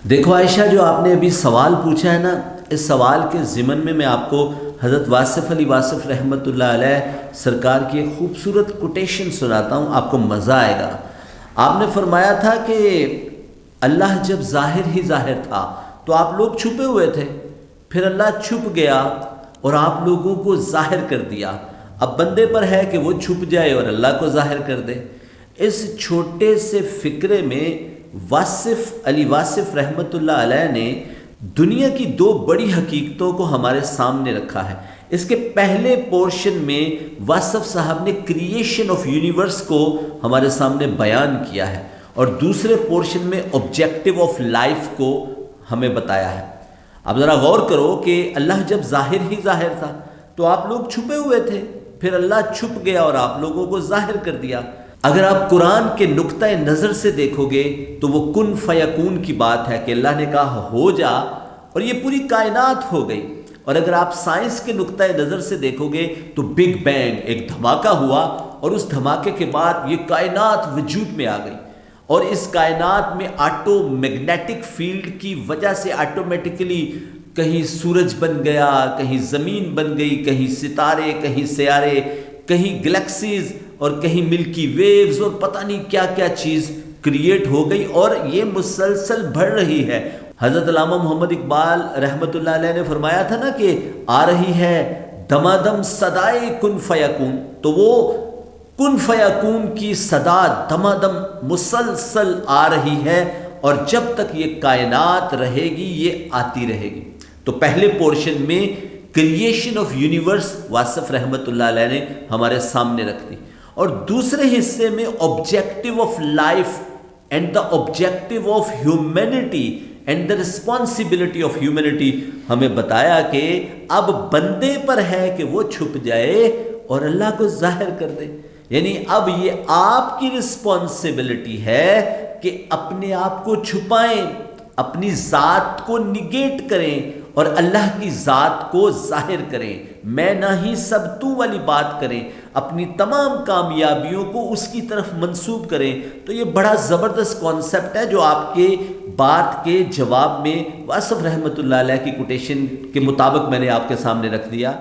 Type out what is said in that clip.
دیکھو عائشہ، جو آپ نے ابھی سوال پوچھا ہے نا، اس سوال کے ضمن میں آپ کو حضرت واصف علی واصف رحمۃ اللہ علیہ سرکار کی ایک خوبصورت کوٹیشن سناتا ہوں، آپ کو مزہ آئے گا۔ آپ نے فرمایا تھا کہ اللہ جب ظاہر ہی ظاہر تھا تو آپ لوگ چھپے ہوئے تھے، پھر اللہ چھپ گیا اور آپ لوگوں کو ظاہر کر دیا۔ اب بندے پر ہے کہ وہ چھپ جائے اور اللہ کو ظاہر کر دے۔ اس چھوٹے سے فکرے میں واصف علی واصف رحمۃ اللہ علیہ نے دنیا کی دو بڑی حقیقتوں کو ہمارے سامنے رکھا ہے۔ اس کے پہلے پورشن میں واصف صاحب نے کریشن آف یونیورس کو ہمارے سامنے بیان کیا ہے، اور دوسرے پورشن میں آبجیکٹو آف لائف کو ہمیں بتایا ہے۔ اب ذرا غور کرو کہ اللہ جب ظاہر ہی ظاہر تھا تو آپ لوگ چھپے ہوئے تھے، پھر اللہ چھپ گیا اور آپ لوگوں کو ظاہر کر دیا۔ اگر آپ قرآن کے نقطہ نظر سے دیکھو گے تو وہ کن فیکون کی بات ہے کہ اللہ نے کہا ہو جا اور یہ پوری کائنات ہو گئی۔ اور اگر آپ سائنس کے نقطہ نظر سے دیکھو گے تو بگ بینگ، ایک دھماکہ ہوا اور اس دھماکے کے بعد یہ کائنات وجود میں آ گئی، اور اس کائنات میں آٹو میگنیٹک فیلڈ کی وجہ سے آٹومیٹکلی کہیں سورج بن گیا، کہیں زمین بن گئی، کہیں ستارے، کہیں سیارے، کہیں گلیکسیز اور کہیں ملکی ویوز، اور پتہ نہیں کیا کیا چیز کریٹ ہو گئی، اور یہ مسلسل بڑھ رہی ہے۔ حضرت علامہ محمد اقبال رحمۃ اللہ علیہ نے فرمایا تھا نا کہ آ رہی ہے دمادم صدائے کن فیکون، تو وہ کن فیکون کی صدا دمادم مسلسل آ رہی ہے، اور جب تک یہ کائنات رہے گی یہ آتی رہے گی۔ تو پہلے پورشن میں کریشن آف یونیورس واصف رحمۃ اللہ علیہ نے ہمارے سامنے رکھ دی، اور دوسرے حصے میں objective of life and the objective of humanity and the responsibility of humanity ہمیں بتایا کہ اب بندے پر ہے کہ وہ چھپ جائے اور اللہ کو ظاہر کر دے۔ یعنی اب یہ آپ کی رسپانسبلٹی ہے کہ اپنے آپ کو چھپائیں، اپنی ذات کو نگیٹ کریں اور اللہ کی ذات کو ظاہر کریں، میں نہ ہی سب تو والی بات کریں، اپنی تمام کامیابیوں کو اس کی طرف منسوب کریں۔ تو یہ بڑا زبردست کانسیپٹ ہے جو آپ کے بات کے جواب میں واصف رحمۃ اللہ علیہ کی کوٹیشن کے مطابق میں نے آپ کے سامنے رکھ دیا۔